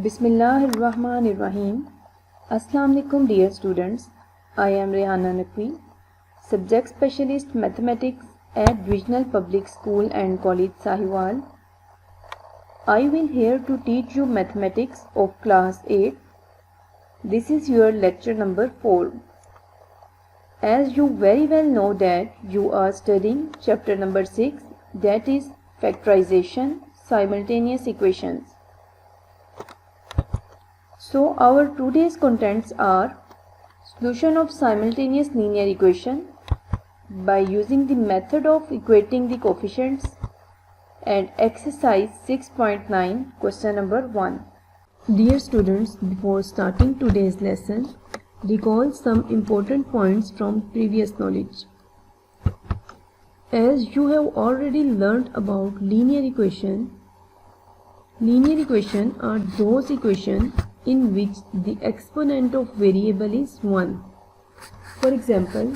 Bismillahirrahmanirrahim. Assalamu alaikum dear students. I am Rehana Naqvi, Subject Specialist Mathematics at Regional Public School and College Sahiwal. I will here to teach you Mathematics of Class 8. This is your lecture number 4. As you very well know that you are studying chapter number 6, that is Factorization, Simultaneous Equations. So our today's contents are solution of simultaneous linear equation by using the method of equating the coefficients and exercise 6.9 question number 1. Dear students, before starting today's lesson, recall some important points from previous knowledge. As you have already learnt about linear equation are those equations in which the exponent of variable is 1. For example,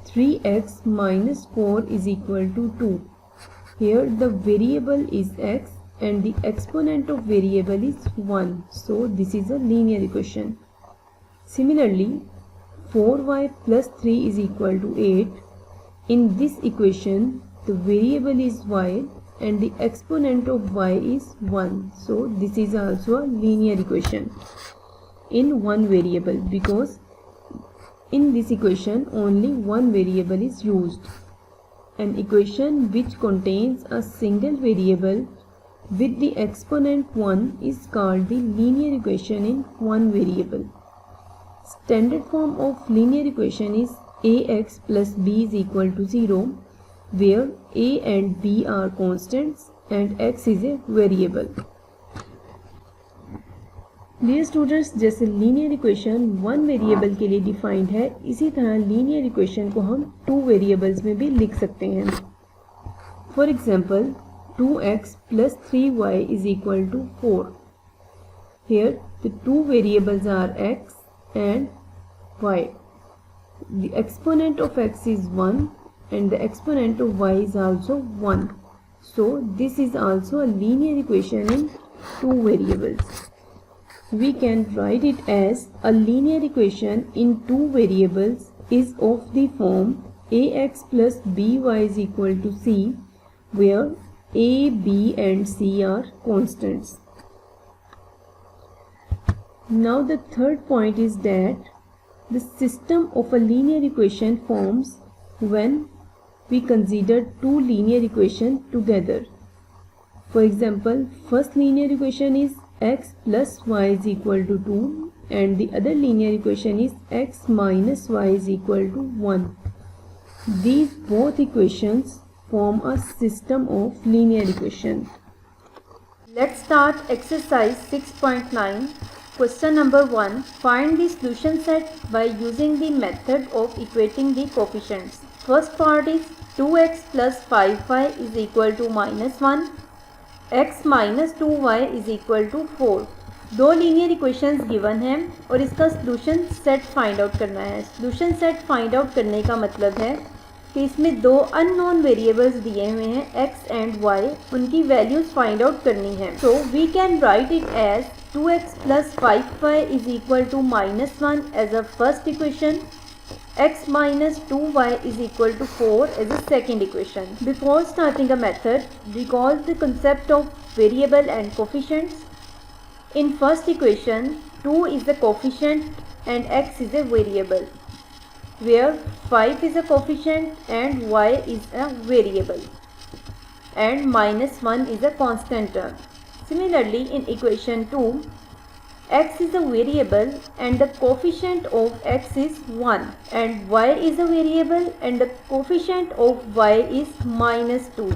3x minus 4 is equal to 2. Here the variable is x and the exponent of variable is 1. So this is a linear equation. Similarly, 4y plus 3 is equal to 8. In this equation, the variable is y and the exponent of y is 1. So this is also a linear equation in one variable, because in this equation only one variable is used. An equation which contains a single variable with the exponent 1 is called the linear equation in one variable. Standard form of linear equation is ax plus b is equal to 0, where a and b are constants and x is a variable. Dear students, जैसे linear equation one variable के लिए defined है, इसी तरह linear equation को हम two variables में भी लिख सकते हैं. For example 2x plus 3y is equal to 4. Here the two variables are x and y. The exponent of x is 1 and the exponent of y is also 1. So this is also a linear equation in two variables. We can write it as a linear equation in two variables is of the form ax plus by is equal to c, where a, b and c are constants. Now the third point is that the system of a linear equation forms when we consider two linear equations together. For example, first linear equation is x plus y is equal to 2 and the other linear equation is x minus y is equal to 1. These both equations form a system of linear equation. Let's start exercise 6.9. Question number 1. Find the solution set by using the method of equating the coefficients. First part is 2x plus 5y is equal to minus 1. x minus 2y is equal to 4. दो linear equations given हैं और इसका solution set find out करना है. Solution set find out करने का मतलब है कि इसमें दो अननोन वेरिएबल्स दिए हुए हैं x एंड y, उनकी वैल्यूज फाइंड आउट करनी है. So we can write it as 2x plus 5y is equal to minus 1 as a first equation, x minus 2y is equal to 4 as a second equation. Before starting a method, recall the concept of variable and coefficients. In first equation, 2 is the coefficient and x is a variable, where 5 is a coefficient and y is a variable and minus 1 is a constant term. Similarly, in equation 2, x is a variable and the coefficient of x is 1 and y is a variable and the coefficient of y is minus 2,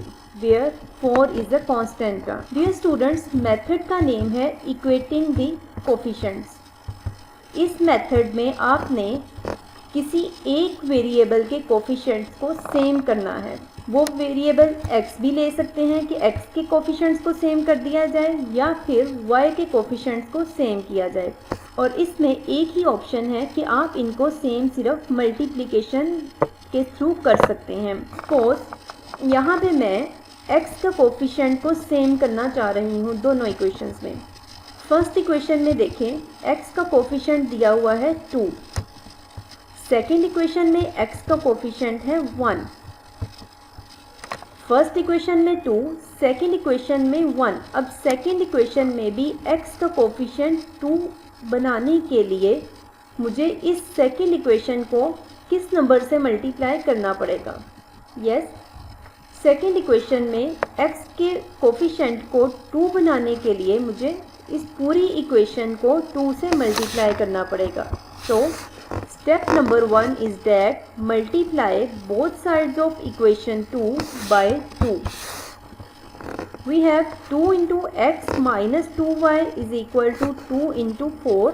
where 4 is a constant term. Dear students, method का name है equating the coefficients. इस method में आपने किसी एक variable के coefficients को same करना है. वो वेरिएबल x भी ले सकते हैं कि x के कोफिशिएंट्स को सेम कर दिया जाए या फिर y के कोफिशिएंट्स को सेम किया जाए. और इसमें एक ही ऑप्शन है कि आप इनको सेम सिर्फ मल्टीप्लिकेशन के थ्रू कर सकते हैं. सपोज यहाँ पे मैं x का कोफिशिएंट को सेम करना चाह रही हूँ दोनों इक्वेशंस में. फर्स्ट इक्वेशन में देखें x का कोफिशिएंट दिया हुआ है 2, सेकेंड इक्वेशन में x का कोफिशिएंट है 1, फर्स्ट इक्वेशन में 2, सेकेंड इक्वेशन में 1। अब सेकेंड इक्वेशन में भी x का कोफिशिएंट 2 बनाने के लिए मुझे इस सेकेंड इक्वेशन को किस नंबर से मल्टीप्लाई करना पड़ेगा? यस, सेकेंड इक्वेशन में x के कोफिशिएंट को 2 बनाने के लिए मुझे इस पूरी इक्वेशन को 2 से मल्टीप्लाई करना पड़ेगा। तो step number 1 is that multiply both sides of equation 2 by 2. We have 2 into x minus 2y is equal to 2 into 4.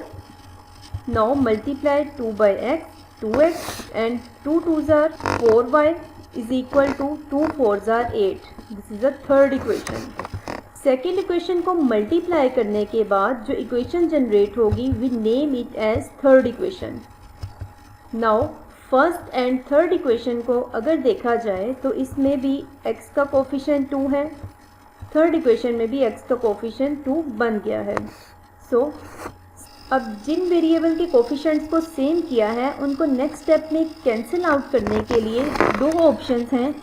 Now multiply 2 by x, 2x and 2 2s are 4y is equal to 2 4s are 8. This is the third equation. Second equation को multiply करने के बाद जो equation generate होगी we name it as third equation. Now first and third equation को अगर देखा जाए तो इसमें भी x का कोफिशिएंट 2 है, थर्ड इक्वेशन में भी x का कोफिशिएंट 2 बन गया है। सो अब जिन वेरिएबल के कोफिशिएंट्स को सेम किया है उनको नेक्स्ट स्टेप में कैंसिल आउट करने के लिए दो ऑप्शंस हैं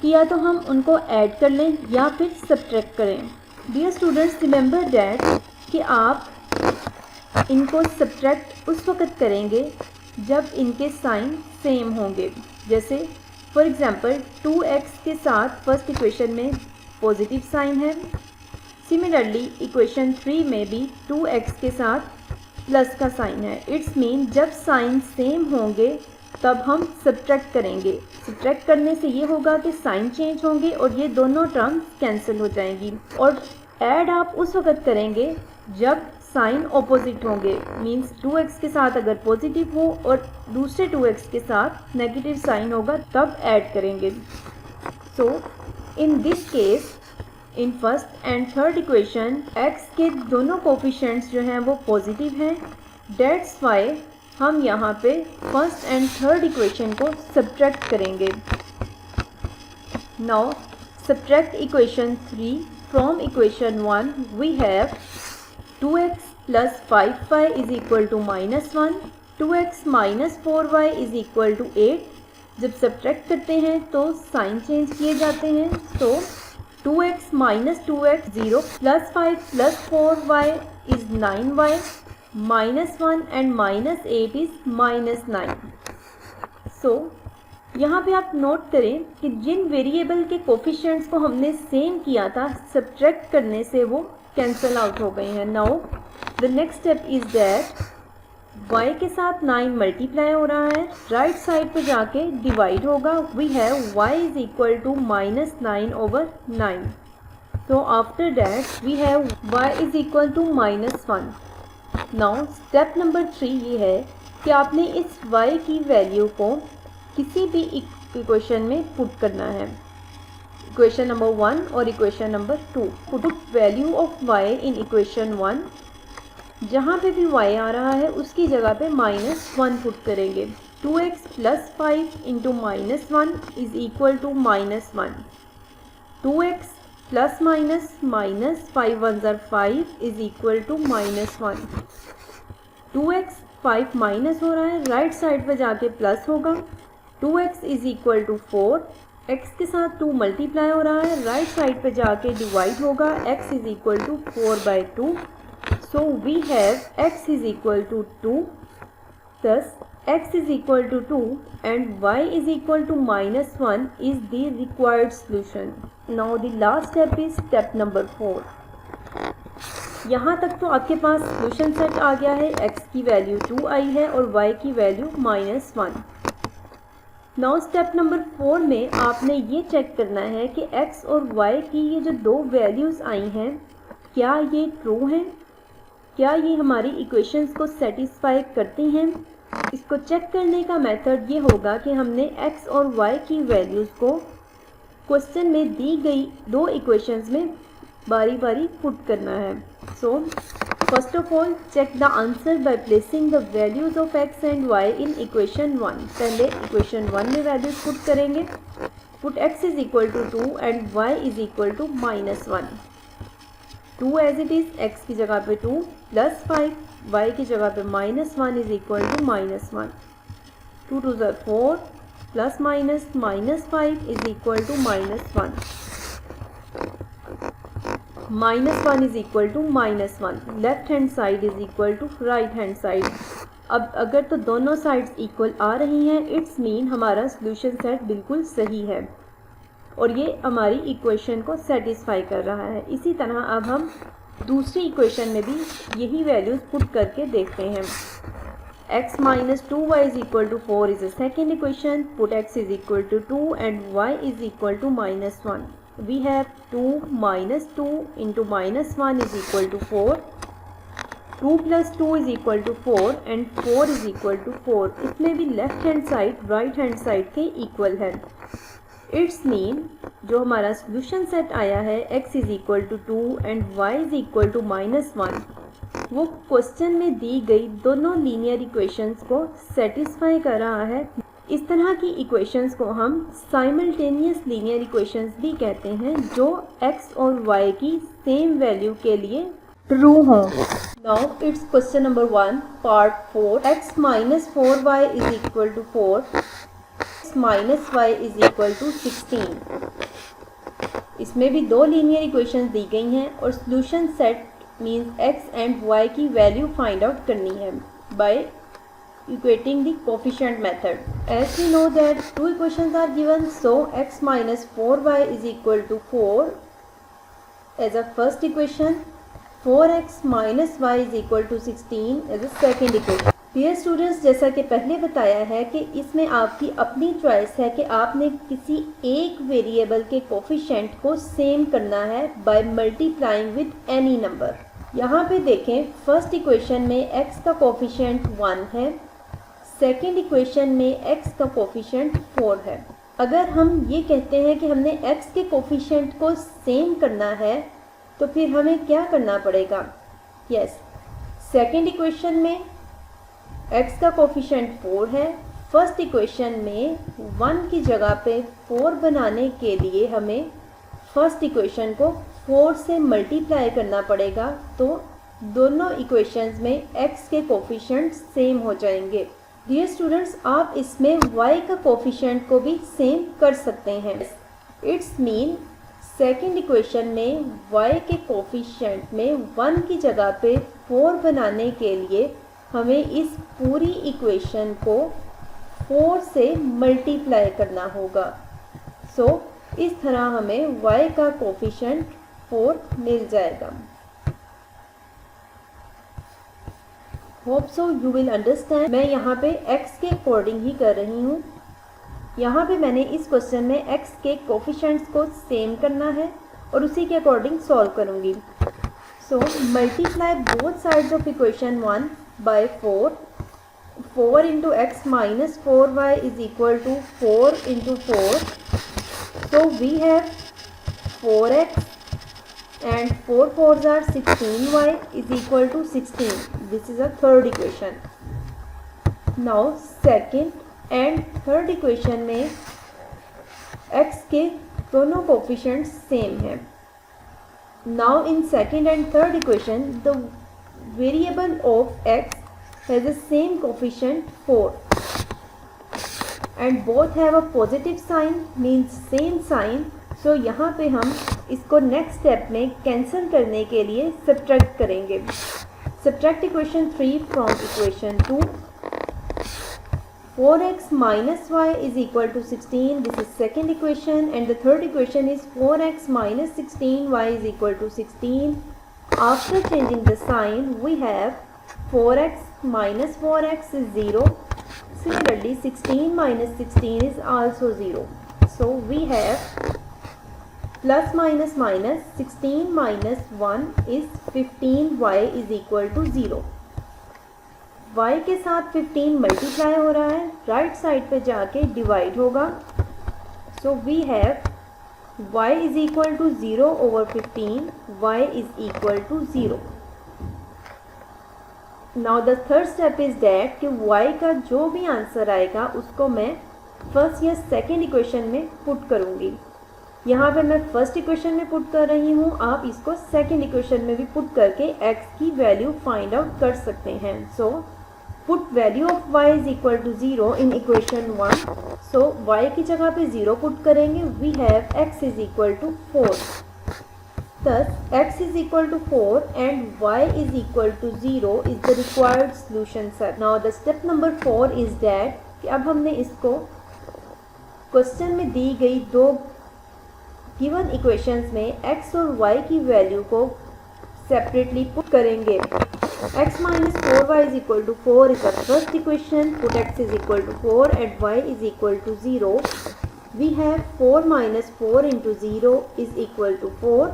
कि या तो हम उनको ऐड कर लें या फिर सब्ट्रैक्ट करें। डियर स्टूडेंट्स, रिमेंबर दैट कि आप इनको सब्ट्रैक्ट उस वक़्त करेंगे जब इनके साइन सेम होंगे। जैसे फॉर एग्ज़ाम्पल 2x के साथ फर्स्ट इक्वेशन में पॉजिटिव साइन है, सिमिलरली इक्वेशन 3 में भी 2x के साथ प्लस का साइन है। इट्स मीन जब साइन सेम होंगे तब हम सब्ट्रैक्ट करेंगे। सब्ट्रैक्ट करने से ये होगा कि साइन चेंज होंगे और ये दोनों टर्म कैंसिल हो जाएंगी। और ऐड आप उस वक़्त करेंगे जब साइन ऑपोजिट होंगे, मींस 2x के साथ अगर पॉजिटिव हो और दूसरे 2x के साथ नेगेटिव साइन होगा तब ऐड करेंगे। So in this case in first and third equation x के दोनों कोफिशिएंट्स जो हैं वो पॉजिटिव हैं। दैट्स वाई हम यहाँ पे फर्स्ट एंड थर्ड इक्वेशन को सब्ट्रैक्ट करेंगे। Now subtract equation 3 from equation 1 we have 2x plus 5y is equal to -1, 2x minus 4y is equal to 8। जब सब्ट्रैक्ट करते हैं तो साइन चेंज किए जाते हैं। तो 2x minus 2x 0, plus 5 plus 4y is 9y, -1 and -8 is -9। सो यहाँ पे आप नोट करें कि जिन वेरिएबल के कोफिशिएंट्स को हमने सेम किया था सब्ट्रैक्ट करने से वो कैंसिल आउट हो गए हैं। Now the next step is that y के साथ 9 मल्टीप्लाई हो रहा है, राइट साइड पे जाके डिवाइड होगा। We have y is equal to -9 over 9। So after that we have y is equal to -1। Now step number 3 ये है कि आपने इस y की वैल्यू को किसी भी इक्वेशन में पुट करना है, इक्वेशन नंबर 1 और equation number 2। Put value of y in equation 1, जहाँ पे भी y आ रहा है उसकी जगह पे -1 पुट करेंगे। 2x plus 5 into -1 is equal to -1, 2x plus minus 5 1s are 5 is equal to -1। 2x 5 minus हो रहा है, राइट साइड पे जाके प्लस होगा। 2x is equal to 4, x के साथ 2 मल्टीप्लाई हो रहा है, राइट साइड पे जाके डिवाइड होगा। x is equal to 4/2। So we have x is equal to 2, thus x is equal to 2 and y is equal to -1 is the required solution. Now the last step is step number 4. यहाँ तक तो आपके पास solution set आ गया है, x की value 2 आई है और y की वैल्यू -1। नाउ स्टेप नंबर 4 में आपने ये चेक करना है कि x और y की ये जो दो वैल्यूज़ आई हैं क्या ये ट्रू हैं, क्या ये हमारी इक्वेशंस को सेटिस्फाई करती हैं। इसको चेक करने का मेथड ये होगा कि हमने x और y की वैल्यूज़ को क्वेश्चन में दी गई दो इक्वेशंस में बारी बारी पुट करना है। So first of all check the answer by placing the values of x and y in equation 1। पहले इक्वेशन 1 में वैल्यूज़ पुट करेंगे। Put x is equal to 2 and y is equal to -1। 2 as it is, x की जगह पे 2 plus 5, y की जगह पे -1 is equal to -1, 2 2 ज़ा 4 plus minus -5 is equal to -1, -1 is equal to -1, left hand side is equal to right hand side. अब अगर तो दोनों साइड्स इक्वल आ रही हैं, इट्स मीन हमारा सॉल्यूशन सेट बिल्कुल सही है और ये हमारी इक्वेशन को सेटिस्फाई कर रहा है। इसी तरह अब हम दूसरी इक्वेशन में भी यही वैल्यूज पुट करके देखते हैं। x minus 2y is equal to 4 is the second equation. Put x is equal to 2 and y is equal to -1. We have 2 minus 2 into -1 is equal to 4. 2 plus 2 is equal to 4 and 4 is equal to 4. इसमें भी left hand side right hand side के equal है। It's mean जो हमारा solution set आया है x is equal to 2 and y is equal to -1, वो question में दी गई दोनों लीनियर इक्वेशंस को सेटिस्फाई कर रहा है। इस तरह की इक्वेशंस को हम साइमल्टेनियस लीनियर इक्वेशंस भी कहते हैं, जो x और y की सेम वैल्यू के लिए ट्रू हो। Now it's question number 1 part 4, x minus 4y is equal to 4, x minus y is equal to 16। इसमें भी दो लीनियर इक्वेशंस दी गई हैं और solution set means x and y की वैल्यू फाइंड आउट करनी है bye equating the coefficient method. As we know that two equations are given, so x minus 4y is equal to 4 as a first equation, 4x minus y is equal to 16 as a second equation. Dear students, जैसा कि पहले बताया है कि इसमें आपकी अपनी choice है कि आपने किसी एक वेरिएबल के कोफिशिएंट को सेम करना है by multiplying with any number. यहाँ पे देखें, फर्स्ट इक्वेशन में x का कोफिशिएंट 1 है, सेकेंड इक्वेशन में x का कोफिशिएंट 4 है। अगर हम ये कहते हैं कि हमने x के कोफिशिएंट को सेम करना है तो फिर हमें क्या करना पड़ेगा? यस, सेकेंड इक्वेशन में x का कोफिशिएंट 4 है, फर्स्ट इक्वेशन में 1 की जगह पे 4 बनाने के लिए हमें फर्स्ट इक्वेशन को 4 से मल्टीप्लाई करना पड़ेगा, तो दोनों इक्वेशंस में x के कोफिशिएंट सेम हो जाएंगे। डियर स्टूडेंट्स, आप इसमें y का कोफिशिएंट को भी सेम कर सकते हैं। इट्स मीन सेकेंड इक्वेशन में y के कोफिशिएंट में 1 की जगह पे 4 बनाने के लिए हमें इस पूरी इक्वेशन को 4 से मल्टीप्लाई करना होगा। सो इस तरह हमें y का कोफिशिएंट 4 मिल जाएगा। Hope so you will understand. मैं यहाँ पे x के अकॉर्डिंग ही कर रही हूँ। यहाँ पे मैंने इस क्वेश्चन में x के कोफिशिएंट्स को सेम करना है और उसी के अकॉर्डिंग सॉल्व करूँगी। So multiply both sides of equation 1 by 4, 4 into x minus 4y is equal to 4 into 4, so we have 4x and 4 4s are 16y is equal to 16. This is a third equation. Now second and third equation में x के दोनों coefficients same हैं. Now in second and third equation the variable of x has the same coefficient 4 and both have a positive sign, means same sign. So यहाँ पे हम इसको next step में cancel करने के लिए सब्ट्रैक्ट करेंगे। Subtract equation 3 from equation 2। 4x minus y is equal to 16. This is second equation and the third equation is 4x minus 16y is equal to 16. After changing the sign we have 4x minus 4x is 0. Similarly 16 minus 16 is also 0. So we have plus minus minus 16 minus 1 is 15y is equal to 0। y के साथ 15 multiply हो रहा है, right side पे जाके divide होगा। So we have y is equal to 0 over 15, y is equal to 0। Now the third step is that कि y का जो भी आंसर आएगा उसको मैं फर्स्ट या सेकेंड इक्वेशन में पुट करूँगी। यहाँ पे मैं फर्स्ट इक्वेशन में पुट कर रही हूँ, आप इसको सेकेंड इक्वेशन में भी पुट करके x की वैल्यू फाइंड आउट कर सकते हैं। So put value of y is equal to 0 in equation 1। So y की जगह पे 0 पुट करेंगे, we have x is equal to 4। Thus x is equal to 4 and y is equal to 0 is the required solution set. Now the step number 4 is that कि अब हमने इसको question में दी गई दो गिवन इक्वेशंस में x और y की वैल्यू को सेपरेटली पुट करेंगे। x minus 4y is equal to 4 is the first equation. Put x is equal to 4 and y is equal to 0. We have 4 minus 4 into 0 is equal to 4.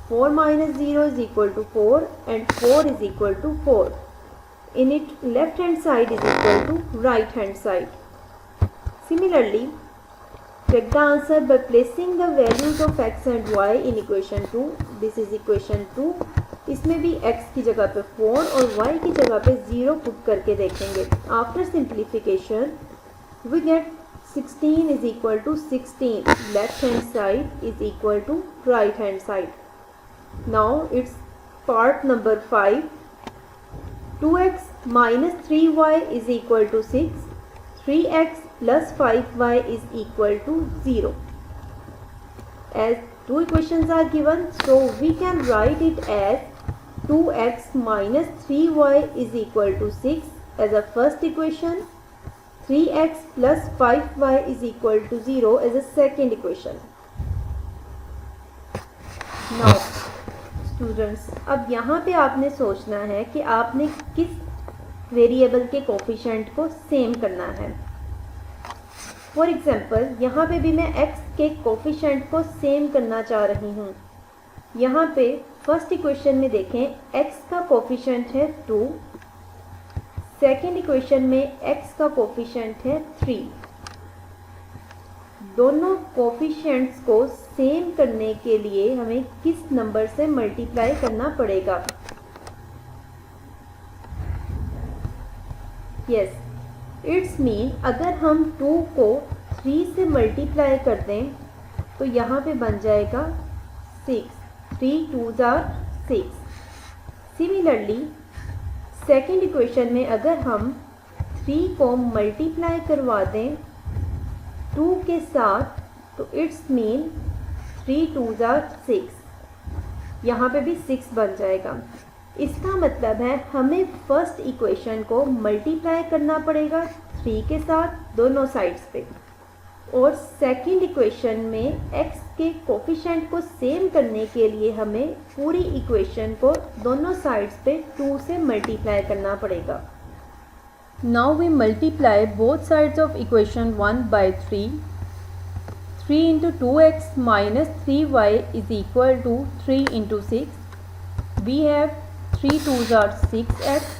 4 minus 0 is equal to 4 and 4 is equal to 4. In it, left hand side is equal to right hand side. Similarly, check the answer by placing the values of x and y in equation 2. This is equation 2. इसमें भी x की जगह पे 4 और y की जगह पे 0 put करके देखेंगे. After simplification, we get 16 is equal to 16. Left hand side is equal to right hand side. Now it's part number 5. 2x minus 3y is equal to 6. 3x plus 5y is equal to 0. As two equations are given, so we can write it as 2x minus 3y is equal to 6 as a first equation. 3x plus 5y is equal to 0 as a second equation. Now students, अब यहाँ पे आपने सोचना है कि आपने किस variable के कोफिशिएंट को सेम करना है। फॉर एग्जांपल, यहाँ पे भी मैं x के कोफिशिएंट को सेम करना चाह रही हूँ। यहाँ पे फर्स्ट इक्वेशन में देखें, x का कोफिशिएंट है 2, सेकेंड इक्वेशन में x का कोफिशिएंट है 3। दोनों कोफिशिएंट्स को सेम करने के लिए हमें किस नंबर से मल्टीप्लाई करना पड़ेगा? यस, इट्स मीन अगर हम 2 को 3 से मल्टीप्लाई कर दें तो यहाँ पे बन जाएगा 6। 3 2s are 6। Similarly second equation में अगर हम 3 को मल्टीप्लाई करवा दें 2 के साथ तो इट्स मीन 3 2s are 6। यहाँ पे भी 6 बन जाएगा। इसका मतलब है हमें फर्स्ट इक्वेशन को मल्टीप्लाई करना पड़ेगा 3 के साथ दोनों साइड्स पे, और सेकंड इक्वेशन में x के कोफिशिएंट को सेम करने के लिए हमें पूरी इक्वेशन को दोनों साइड्स पे 2 से मल्टीप्लाई करना पड़ेगा। Now we multiply both sides of equation 1 by 3. 3 into 2x minus 3y is equal to 3 into 6. We have 3 2s are 6x.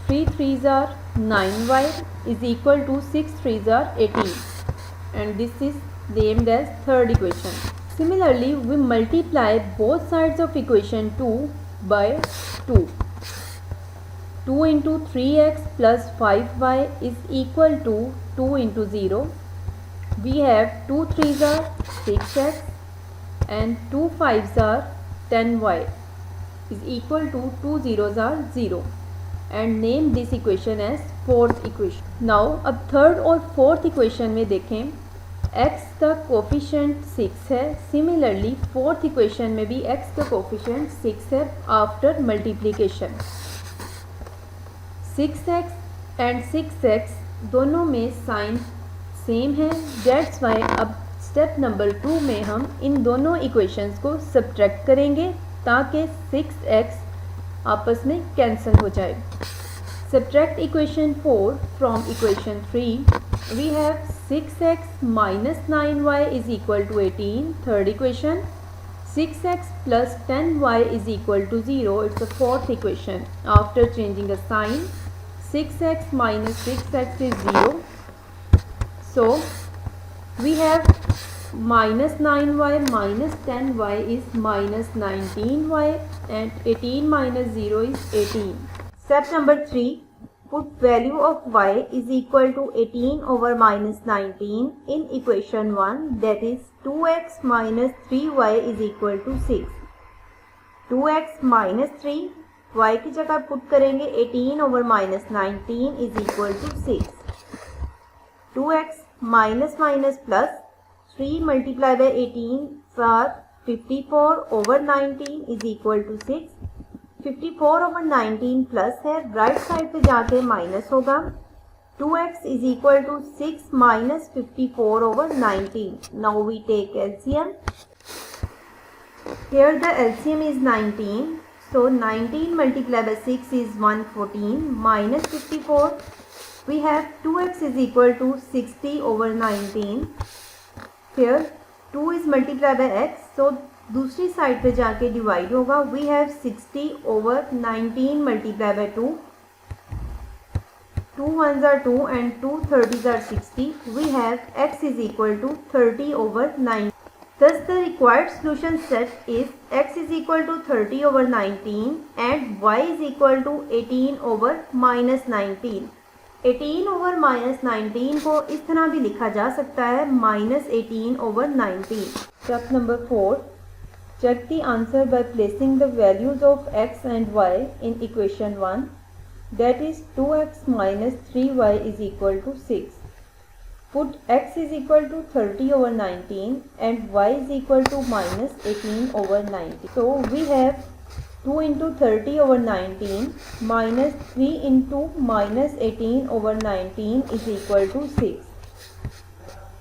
3 3s are 9y is equal to 6 3s are 18. And this is named as third equation. Similarly, we multiply both sides of equation 2 by 2. 2 into 3x plus 5y is equal to 2 into 0. We have 2 3s are 6x and 2 5s are 10y is equal to 2 zeros are 0, and name this equation as fourth equation. Now अब third और fourth equation में देखें, x का coefficient 6 है। Similarly fourth equation में भी x का coefficient 6 है after multiplication. 6x and 6x दोनों में साइन सेम है, दैट्स वाई अब स्टेप नंबर 2 में हम इन दोनों इक्वेशंस को सब्ट्रैक्ट करेंगे ताकि 6x आपस में कैंसिल हो जाए। Subtract equation 4 from equation 3। We have 6x minus 9y is equal to 18, third equation. 6x plus 10y is equal to 0, it's a fourth equation. After changing a sign, 6x minus 6x is 0. So, we have minus 9y minus 10y is minus 19y and 18 minus 0 is 18. Step number 3, put value of y is equal to 18 over minus 19 in equation 1, that is 2x minus 3y is equal to 6. 2x minus 3 y की जगह put करेंगे 18 over minus 19 is equal to 6. 2x minus minus plus 3 multiplied by 18 are 54 over 19 is equal to 6. 54 over 19 plus है, right side पे जाके minus होगा. 2x is equal to 6 minus 54 over 19. Now we take LCM. Here the LCM is 19. So 19 multiplied by 6 is 114 minus 54. We have 2x is equal to 60 over 19. Here 2 is multiplied by x. So दूसरी side पे जाके divide होगा. We have 60 over 19 multiply by 2. 2 1s are 2 and 2 30s are 60. We have x is equal to 30 over 9. Thus the required solution set is x is equal to 30 over 19 and y is equal to 18 over minus 19. 18 over minus 19 को इस तरह भी लिखा जा सकता है minus 18 over 19. Step number 4. Check the answer by placing the values of x and y in equation 1, that is 2x minus 3y is equal to 6. Put x is equal to 30 over 19 and y is equal to minus 18 over 19. So we have 2 into 30 over 19 minus 3 into minus 18 over 19 is equal to 6.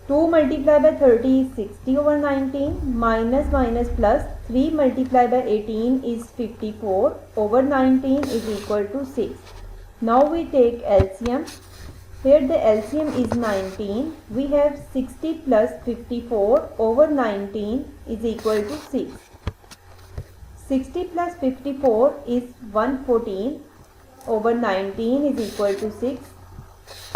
2 multiplied by 30 is 60 over 19 minus minus plus 3 multiplied by 18 is 54 over 19 is equal to 6. Now we take LCM. Here the LCM is 19. We have 60 plus 54 over 19 is equal to 6. 60 plus 54 is 114 over 19 is equal to 6.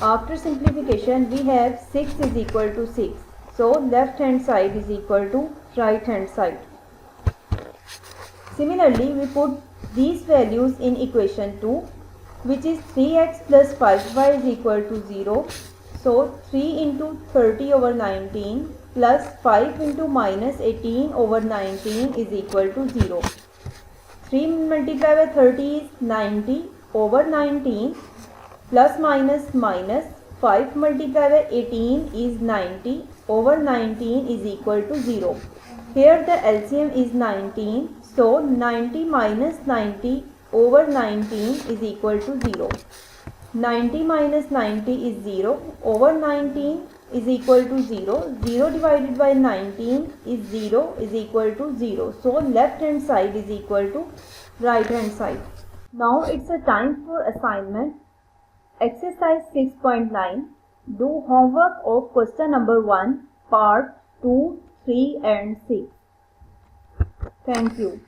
After simplification we have 6 is equal to 6. So left hand side is equal to right hand side. Similarly we put these values in equation 2, which is 3x plus 5y is equal to 0. So 3 into 30 over 19 plus 5 into minus 18 over 19 is equal to 0. 3 multiplied by 30 is 90 over 19 plus minus minus 5 multiplied by 18 is 90 over 19 is equal to 0. Here the LCM is 19. So 90 minus 90 over 19 is equal to 0. 90 minus 90 is 0 over 19 is equal to 0. 0 divided by 19 is 0 is equal to 0. So left hand side is equal to right hand side. Now it's a time for assignment. Exercise 6.9. Do homework of question number 1, part 2, 3 and 6. Thank you.